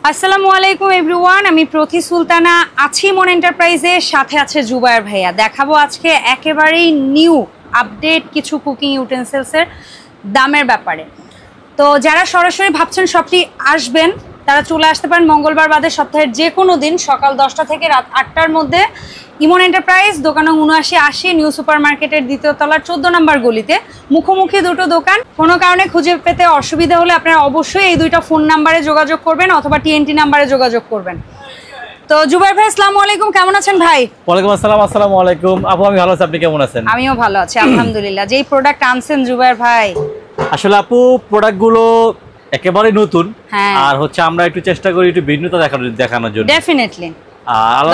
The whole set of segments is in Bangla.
আসসালামু আলাইকুম এভরিওয়ান, আমি প্রতি সুলতানা আছি মন এন্টারপ্রাইজে, সাথে আছে জুবায়ের ভাইয়া। দেখাবো আজকে একেবারেই নিউ আপডেট কিছু কুকিং ইউটেন্সিলসের দামের ব্যাপারে। তো যারা সরাসরি ভাবছেন শপটি আসবেন তারা চলে আসতে পারেন মঙ্গলবার বাদে সপ্তাহের যে কোনো দিন সকাল 10টা থেকে রাত 8টার মধ্যে। ইমন এন্টারপ্রাইজ দোকান 7980 নিউ সুপার মার্কেটের দ্বিতীয় তলার 14 নম্বর গলিতে, মুখোমুখি দুটো দোকান। কোনো কারণে খুঁজে পেতে অসুবিধা হলে আপনারা অবশ্যই এই দুইটা ফোন নাম্বারে যোগাযোগ করবেন অথবা টিএনটি নাম্বারে যোগাযোগ করবেন। তো জুবায়ের ভাই আসসালামু আলাইকুম, কেমন আছেন ভাই? ওয়ালাইকুম আসসালাম। আসসালামু আলাইকুম আপু, আমি ভালো আছি, আপনি কেমন আছেন? আমিও ভালো আছি আলহামদুলিল্লাহ। যেই প্রোডাক্ট আনছেন জুবায়ের ভাই, আসলে আপু প্রোডাক্টগুলো একেবারে নতুন, আর হচ্ছে আমরা একটু চেষ্টা করি একটু ভিন্নতা দেখানোর জন্য। ডেফিনেটলি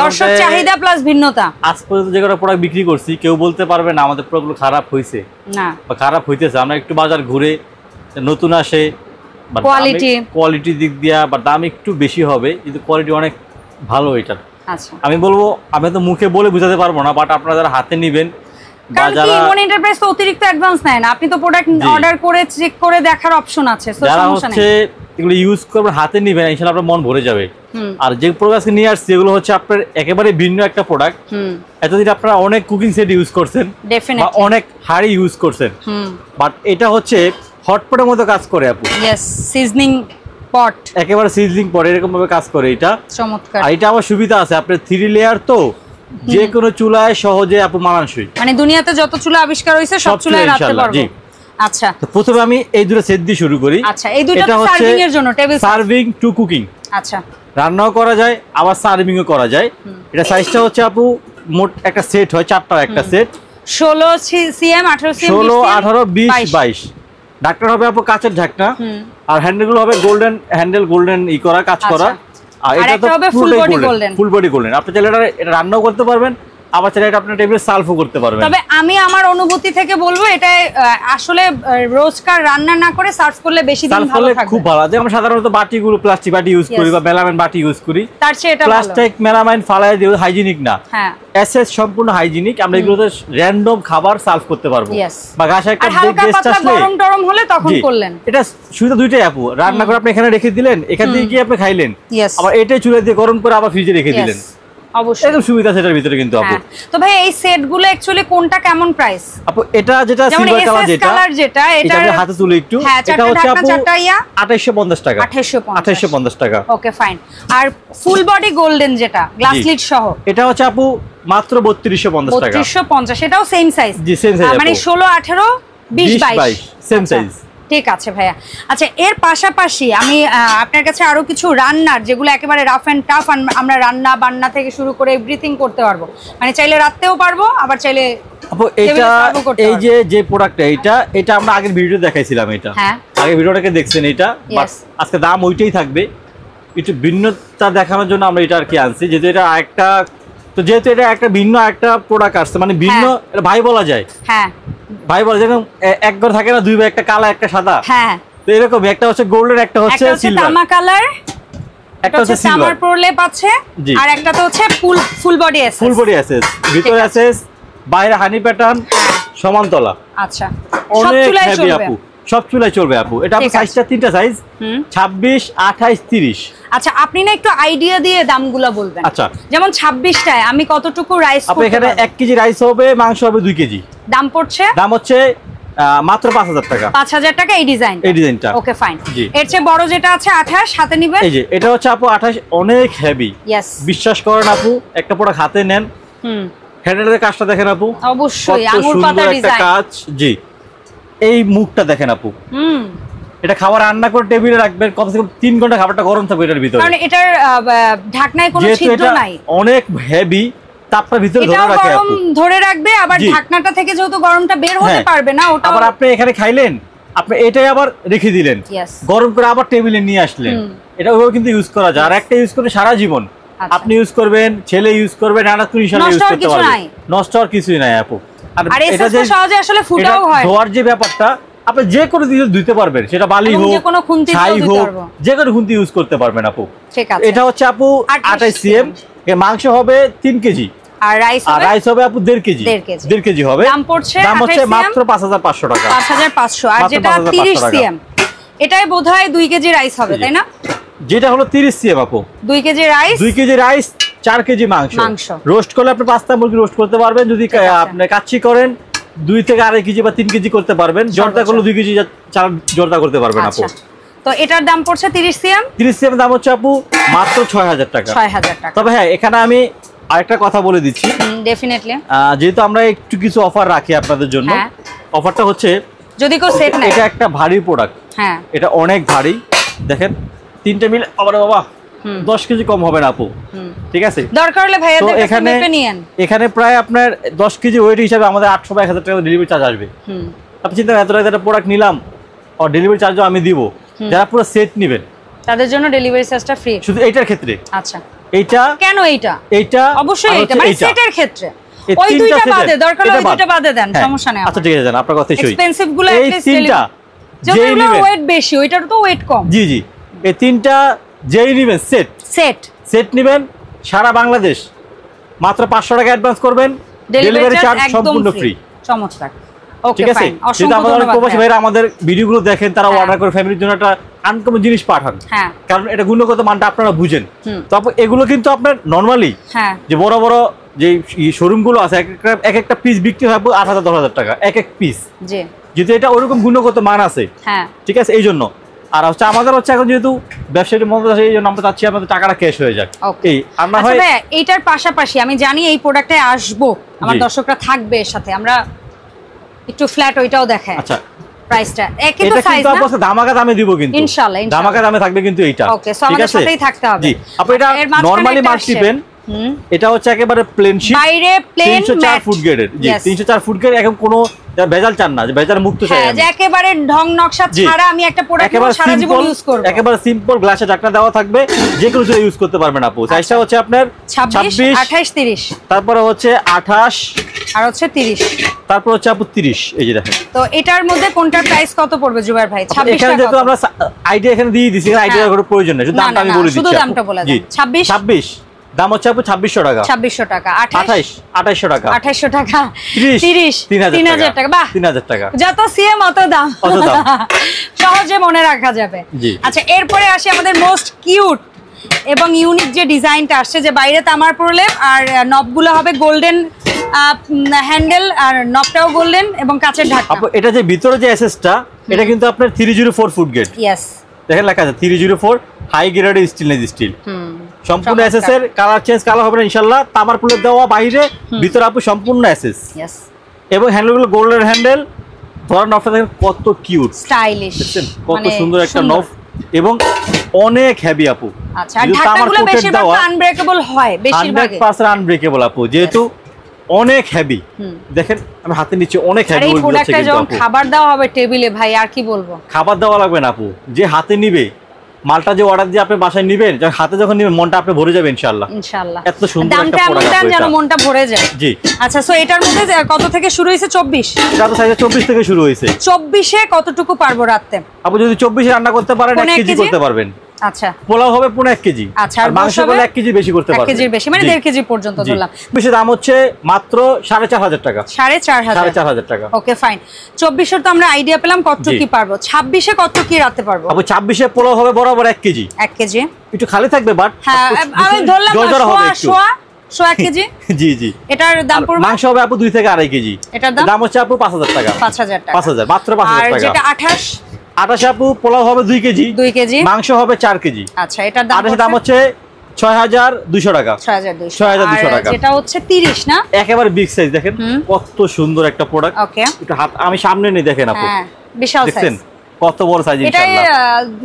দর্শক চাহিদা প্লাস ভিন্নতা। আজ পর্যন্ত যে কটা প্রোডাক্ট বিক্রি করছি কেউ বলতে পারবে না আমাদের প্রোডাক্টগুলো খারাপ হয়েছে না বা খারাপ হইতেছে। আমরা একটু বাজার ঘুরে নতুন আসে, কোয়ালিটি দিক দিয়া বা দাম একটু বেশি হবে কিন্তু কোয়ালিটি অনেক ভালো এটার। আচ্ছা, আমি বলবো, আমি তো মুখে বলে বুঝাতে পারবো না, বাট আপনারা যারা হাতে নিবেন, ইমন এন্টারপ্রাইজ তো অতিরিক্ত অ্যাডভান্স নেয় না, আপনি তো প্রোডাক্ট অর্ডার করে চেক করে দেখার অপশন আছে। যারা হচ্ছে এগুলো ইউজ করবেন হাতে নিবেন, ইনশাআল্লাহ আপনার মন ভরে যাবে। আর যে প্রোডাক্ট নিয়ে আসছে এগুলো হচ্ছে আপনার একেবারে ভিন্ন একটা প্রোডাক্ট। এতদিন আপনারা অনেক কুকিং সেট ইউজ করছেন বা অনেক হাড়ি ইউজ করছেন, বাট এটা হচ্ছে হটপটের মতো কাজ করে আপু। यस, সিজনিং পট, একেবারে সিজনিং পট এরকম ভাবে কাজ করে এটা। চমৎকার। আর এটা আমার সুবিধা আছে, আপনার 3 লেয়ার তো যে কোনো চুলায় সহজে আপু মানানসই। মানে দুনিয়াতে যত চুলা আবিষ্কার হইছে সব চুলায় রাখতে পারবো। আচ্ছা, তো প্রথমে আমি এই দুটো সেট দিয়ে শুরু করি। আচ্ছা, এই দুটো সার্ভিং এর জন্য, টেবিল সার্ভিং টু কুকিং। আচ্ছা, রান্নাও করা যায় আবার সার্ভিংও করা যায়। এটা সাইজটা হচ্ছে আপু মোট একটা সেট হয়, 4টার একটা সেট, 16 সিএম 18 সিএম 16 18 20 22। ঢাকনা হবে আপু কাচের ঢাকনা, আর হ্যান্ডেলগুলো হবে গোল্ডেন হ্যান্ডেল, গোল্ডেন ই করা কাজ করা। আর এটা তো ফুল বডি গোল্ডেন। আপনি চাইলে এটা রান্নাও করতে পারবেন, আবার চাইলে এটা আপনার টেবিলে সার্ভও করতে পারবেন। তবে আমি আমার অনুভূতি থেকে বলবো এটা আসলে রোজকার রান্না না করে সার্ভ করলে বেশি দিন ভালো থাকবে, খুব ভালো। যে আমরা সাধারণত বাটিগুলো প্লাস্টিক বাটি ইউজ করি বা মেলামাইন বাটি ইউজ করি, তার চেয়ে এটা প্লাস্টিক মেলামাইন ফালায় দিয়ে হাইজিনিক না। হ্যাঁ, এসএস সম্পূর্ণ হাইজিনিক। আমরা এগুলোতে র‍্যান্ডম খাবার সার্ভ করতে পারবো, বা গাছে একটা গেস্ট আসলে গরম হলে তখন করলেন। এটা সুবিধা দুইটাই আপু, রান্না করে আপনি এখানে রেখে দিলেন, এখান থেকে গিয়ে আপনি খাইলেন, আবার এটাই চুলায় দিয়ে গরম করে আবার ফ্রিজে রেখে দিলেন। অবশ্যই এরকম সুবিধা আছে এটার ভিতরে কিন্তু আপু। তো ভাই এই সেটগুলো অ্যাকচুয়ালি কোনটা কেমন প্রাইস? আপু এটা যেটা সিলভার কালার যেটা এটা হাতে তুলে একটু, এটা হচ্ছে আপু 2850 টাকা। 2850 টাকা। Okay fine. আর ফুল বডি গোল্ডেন যেটা গ্লাস লিড সহ, এটা হচ্ছে আপু মাত্র 3250 টাকা। 3250, এটাও সেম সাইজ? জি সেম সাইজ, মানে 16 18 20 22 সেম সাইজ। ঠিক আছে ভাইয়া। আচ্ছা, এর পাশাপাশি আমি আপনার কাছে আরো কিছু রান্নার যেগুলো একেবারে রাফ এন্ড টাফ, আমরা রান্না বান্না থেকে শুরু করে এভরিথিং করতে পারবো, মানে চাইলে রাতেও পারবো আবার চাইলে আপু এটা এই যে প্রোডাক্টটা এটা আমরা আগের ভিডিও দেখাইছিলাম। এটা আগের ভিডিওটাকে দেখছেন, এটা আজকে দাম ওইটাই থাকবে। একটু ভিন্নতা দেখানোর জন্য আমরা এটা আর কি আনছি, যেহেতু এটা একটা, তো যেহেতু এটা একটা ভিন্ন একটা প্রোডাক্ট আসছে, মানে ভিন্ন ভাই বলা যায়। হ্যাঁ, ভাই বলা যায়, এক ঘর থাকে না দুই ভাই, একটা কালো একটা সাদা। হ্যাঁ, তো এরকম একটা হচ্ছে গোল্ডেন, একটা হচ্ছে সিলভার, তামা কালার, একটা হচ্ছে সিলভার প্রলেপ আছে, আর একটা তো হচ্ছে full body SS. Full body SS, ভিতরে এসএস, বাইরে হানি প্যাটার্ন, সমানতলা। আচ্ছা, সব চুলায় চলবে আপু, সব চুলায় চলবে আপু। এটা আপু সাইজটা তিনটা সাইজ, 26 28 30। আচ্ছা, আপনি না একটু আইডিয়া দিয়ে দামগুলো বলবেন। আচ্ছা, যেমন 26টায় আমি কতটুকু রাইস করতে পারবো? এখানে 1 কেজি রাইস হবে, মাংস হবে 2 কেজি। দাম পড়ছে মাত্র 5000 টাকা। 5000 টাকা এই ডিজাইনটা। Okay fine. এর চেয়ে বড় যেটা আছে 28 হাতে নিবেন। এই যে এটা হচ্ছে আপু 28, অনেক হেভি। বিশ্বাস করেন আপু, একটা প্রোডাক্ট হাতে নেন, হ্যান্ডেলের কাজটা দেখেন আপু, অবশ্যই আঙুর পাতা ডিজাইন কাজ। জি, এই মুখটা দেখেন আপু, এটা খাবার রান্না করে টেবিলে রাখবেন, কমসে কম 3 ঘন্টা খাবারটা গরম থাকবে এটার ভিতরে, কারণ এটার ঢাকনায় কোনো ছিদ্র নাই, অনেক হেভি, তাপটা ভিতরে ধরে রাখে আপু, ধরে রাখবে। আবার ঢাকনাটা থেকে যেহেতু গরমটা বের হতে পারবে না, ওটা আবার আপনি এখানে খাইলেন, আপনি এটাই আবার রেখে দিলেন, গরম করে আবার টেবিলে নিয়ে আসলেন, এটা ওভাবে কিন্তু ইউজ করা যায়। আর একটা ইউজ করে সারা জীবন আপনি ইউজ করবেন, ছেলে ইউজ করবেন, নানা কোনো ইনশাআল্লাহ ইউজ করতে পারবেন, নষ্ট হওয়ার কিছুই নাই আপু। আর এটা যে সহজে আসলে ফুটাও হয়, ধোয়ার যে ব্যাপারটা, আপনি যে কোনো দিয়ে ধুইতে পারবেন, সেটা বালি হোক, ছাই হোক, যে কোনো খুন্তি ইউজ করতে পারবেন আপু। ঠিক আছে, এটা হচ্ছে আপু 28 সিএম, মাংস হবে 3 কেজি, আর রাইস হবে আপু 1.5 কেজি। 1.5 কেজি হবে। দাম হচ্ছে মাত্র 5500 টাকা। 5500। আর যেটা 30 সিএম, এটাই বোধহয় 2 কেজি রাইস হবে, তাই না? যেটা হলো 30 সিএম আপু, 2 KG rice, 2 KG rice, 4 KG মাংস। রোস্ট করলে আপনি 5টা মুরগি রোস্ট করতে পারবেন। যদি আপনি কাচ্চি করেন 2 থেকে 2.5 কেজি বা 3 কেজি করতে পারবেন। জর্দা করলে 2 কেজি চাল জর্দা করতে পারবেন আপু। তো এটার দাম পড়ছে 30 সিএম। 30 সিএম দাম হচ্ছে আপু মাত্র 6000 টাকা। 6000 টাকা। তবে হ্যাঁ, এখানে আমি আরেকটা কথা বলে দিচ্ছি, ডেফিনেটলি যেহেতু আমরা একটু কিছু অফার রাখি আপনাদের জন্য। অফারটা হচ্ছে যদি কেউ সেট নেয়, এটা একটা ভারী প্রোডাক্ট। হ্যাঁ, এটা অনেক ভারী। দেখেন 3টে মিলে আরে বাবা 10 কেজি কম হবে না আপু। ঠিক আছে, দরকার হলে ভাইয়াদের কাছে মেপে নিয়েন। এখানে প্রায় আপনার 10 কেজি ওয়েট হিসাবে আমাদের 800 বা 1000 টাকা ডেলিভারি চার্জ আসবে। আপনি চিন্তা করেন, এত টাকা একটা প্রোডাক্ট নিলাম আর ডেলিভারি চার্জও আমি দিব। যারা পুরো সেট নেবেন তাদের জন্য ডেলিভারি চার্জটা ফ্রি শুধু এইটার ক্ষেত্রে। আচ্ছা, এইটা কেন? এইটা অবশ্যই এইটা মানে সেটের ক্ষেত্রে ওই দুইটা বাদে, দরকার হলে ওই দুইটা বাদে দেন, সমস্যা নেই। আচ্ছা ঠিক আছে, জান আপনার কথাই সই। এক্সপেন্সিভ গুলো এট লিস্ট তিনটা, যেগুলো ওয়েট বেশি ওইটার তো ওয়েট কম। জি জি, এই তিনটা যেই নেবেন সেট নেবেন সারা বাংলাদেশ মাত্র 500 টাকা অ্যাডভান্স করবেন, ডেলিভারি চার্জ সম্পূর্ণ ফ্রি। চমৎকার। ঠিক আছে, যদি আমাদের প্রবাসী ভাইরা আমাদের ভিডিওগুলো দেখেন, তারা অর্ডার করে ফ্যামিলির জন্য একটা আনকমন জিনিস পাঠান। কারণ এটা গুণগত মানটা আপনারা বুঝেন। তো এগুলো কিন্তু আপনার নরমালি যে বড় বড় যে শোরুম গুলো আছে, এক একটা পিস বিক্রি হয় 8,000 10,000 টাকা এক এক পিস। যেহেতু এটা ওরকম গুণগত মান আছে, ঠিক আছে, এই জন্য। আর হচ্ছে আমাদের হচ্ছে এখন যেহেতু ব্যবসায়ীর মধ্যে আছে, এই জন্য আমরা চাচ্ছি আমাদের টাকাটা ক্যাশ হয়ে যাক। এই আমরা হয় এইটার পাশাপাশি আমি জানি এই প্রোডাক্টে আসবো, আমার দর্শকরা থাকবে এর সাথে, আমরা একটু ফ্ল্যাট ওইটাও দেখাই। আচ্ছা, প্রাইসটা একই তো সাইজ না? অবশ্যই ধামাকা দামে দিব কিন্তু ইনশাআল্লাহ ধামাকা দামে থাকবে কিন্তু এইটা। ওকে, সো আমাদের সাথেই থাকতে হবে। জি, আপনি এটা নরমালি মাল্টিপেন, এটা হচ্ছে একেবারে প্লেন শীট, বাইরে প্লেন 304 ফুট গ্রেডের। জি, 304 ফুট গ্রেড। এখন কোনো ভেজাল চান না, যে ভেজাল মুক্ত চাই আমি, যে একেবারে ঢং নকশা ছাড়া আমি একটা প্রোডাক্ট সারা জীবন ইউজ করব। একেবারে সিম্পল গ্লাসে ঢাকনা দেওয়া থাকবে, যে কোনো ইউজ করতে পারবেন আপু। সাইজটা হচ্ছে আপনার 26 28 30, তারপরে হচ্ছে 28 আর হচ্ছে 30, তারপর হচ্ছে আপু 30। এই যে দেখেন, তো এটার মধ্যে কোনটার প্রাইস কত পড়বে জুবাইর ভাই? 26 এখানে যেহেতু আমরা আইডিয়া এখানে দিয়ে দিছি, এখানে আইডিয়ার কোনো প্রয়োজন নেই, শুধু দামটা আমি বলে দিচ্ছি। শুধু দামটা বলে দেন। 26 দাম হচ্ছে আপু 2600 টাকা। 2600 টাকা। 2800 টাকা। 2800 টাকা। 30 3000 টাকা। বাহ, 3000 টাকা। যত সিএম অত দাম, সহজে মনে রাখা যাবে। আচ্ছা, এরপরে আসি আমাদের মোস্ট কিউট এবং ইউনিক যে ডিজাইনটা আসছে, যে বাইরে তামার প্রলেপ আর নবগুলো হবে গোল্ডেন হ্যান্ডেল, আর নবটাও গোল্ডেন এবং কাচের ঢাকনা। আপু এটা যে ভিতরে যে এসএসটা, এটা কিন্তু আপনার 304 ফুট গ্রেড। ইয়েস, দেখেন লেখা আছে 304 হাই গ্রেড স্টেনলেস স্টিল। সম্পূর্ণ এসএস এর, কালার চেঞ্জ কালার হবে না ইনশাআল্লাহ। তামার প্রলেপ দেওয়া বাইরে, ভিতরে আপু সম্পূর্ণ এসএস। ইয়েস, স্টাইলিশ, কত সুন্দর একটা নব, এবং অনেক হেভি আপু। আচ্ছা, আর ঢাকনাগুলো বেশিরভাগ আনব্রেকেবল হয়, বেশিরভাগ 100% আনব্রেকেবল আপু, যেহেতু অনেক হেভি। দেখেন আমি হাতে নিচে অনেক হেভি। এই প্রোডাক্টটা যখন খাবার দেওয়া হবে টেবিলে, ভাই আর কি বলবো, খাবার দেওয়া লাগবে না আপু, যে হাতে নিবে মালটা, যে অর্ডার দিয়ে আপনি বাসায় নেবেন, হাতে যখন নেবেন মনটা আপনি ভরে যাবে ইনশাআল্লাহ। ইনশাআল্লাহ, এত সুন্দর একটা প্রোডাক্ট দামটা যেন মনটা ভরে যায়। জি, আচ্ছা, সো এটার মধ্যে কত থেকে শুরু হইছে? 24। এটা তো সাইজ 24 থেকে শুরু হইছে। 24 এ কতটুকু পারবো রাখতে? আপু যদি 24 এ রান্না করতে পারেন 1 কেজি করতে পারবেন। আচ্ছা, পোলাও হবে পুরো 1 কেজি। আচ্ছা, আর মাংস হলে 1 কেজি বেশি করতে পারবেন। 1 কেজির বেশি মানে 1.5 কেজি পর্যন্ত ধরলাম। বেশি দাম হচ্ছে মাত্র 4500 টাকা। 4500 টাকা। Okay, fine. 24 এর তো আমরা আইডিয়া পেলাম, কত কি পারবো। 26 এ কত কি রাখতে পারবো? আপু 26 এ পোলাও হবে বরাবর 1 কেজি। 1 কেজি একটু খালি থাকবে, বাট হ্যাঁ আমি ধরলাম সোয়া 1 কেজি। জি জি, এটার দাম পড়বে। মাংস হবে আপু 2 থেকে 2.5 কেজি। এটার দাম হচ্ছে আপু 5000 টাকা। 5000 টাকা, 5000 মাত্র 5000 টাকা। আর যেটা 28 আপু পোলাও হবে 2 কেজি। 2 কেজি, মাংস হবে 4 কেজি। আচ্ছা, এটার দাম হচ্ছে 6200 টাকা। 6200 টাকা। যেটা হচ্ছে 30 না, একেবারে বিগ সাইজ। দেখেন কত সুন্দর একটা প্রোডাক্ট। ওকে, একটু হাত আমি সামনে নেই, দেখেন আপু, হ্যাঁ বিশাল সাইজ। দেখেন কত বড় সাইজ। এটা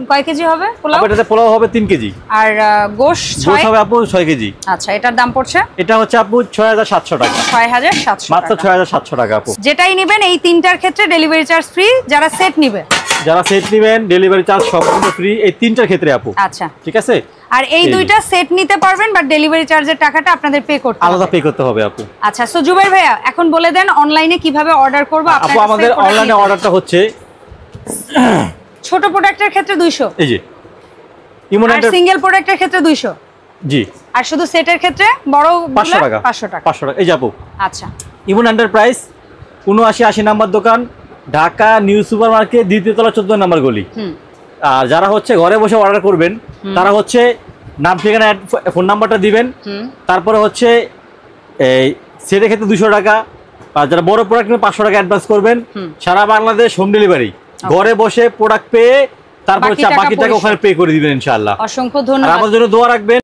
কয় কেজি হবে পোলাও? এটাতে পোলাও হবে 3 কেজি, আর গোশত হবে আপু 6 কেজি। আচ্ছা, এটার দাম পড়ছে, এটা হচ্ছে আপু 6700 টাকা। 6700 মাত্র 6700 টাকা আপু। যেটাই নেবেন এই তিনটার ক্ষেত্রে ডেলিভারি চার্জ ফ্রি। যারা সেট নেবে, ডেলিভারি চার্জ সম্পূর্ণ ফ্রি এই তিনটার ক্ষেত্রে আপু। আচ্ছা, ঠিক আছে। আর এই দুইটা সেট নিতে পারবেন, বাট ডেলিভারি চার্জের টাকাটা আপনাদের পে করতে হবে, আলাদা পে করতে হবে আপু। আচ্ছা, সো জুবাইর ভাইয়া এখন বলে দেন অনলাইনে কিভাবে অর্ডার করব। আপু আমাদের অনলাইনে অর্ডারটা হচ্ছে ছোট প্রোডাক্টের ক্ষেত্রে 200, এই যে আর সিঙ্গেল প্রোডাক্টের ক্ষেত্রে 200। জি, আর শুধু সেটের ক্ষেত্রে বড় 500 টাকা। 500 টাকা। এই যে আপু। আচ্ছা, ইমন এন্টারপ্রাইজ 7980 নাম্বার দোকান, ঢাকা নিউ সুপার মার্কেট, দ্বিতীয় তলা 14 নম্বর গলি। আর যারা হচ্ছে ঘরে বসে অর্ডার করবেন তারা হচ্ছে নাম ঠিকানা ফোন নাম্বারটা দিবেন, তারপরে হচ্ছে এই সেটের ক্ষেত্রে 200 টাকা, আর যারা বড় প্রোডাক্ট নেবেন 500 টাকা অ্যাডভান্স করবেন। সারা বাংলাদেশ হোম ডেলিভারি, ঘরে বসে প্রোডাক্ট পেয়ে তারপর বাকি টাকা ওখানে পে করে দিবেন ইনশাআল্লাহ। অসংখ্য ধন্যবাদ। আমাদের জন্য দোয়া রাখবেন।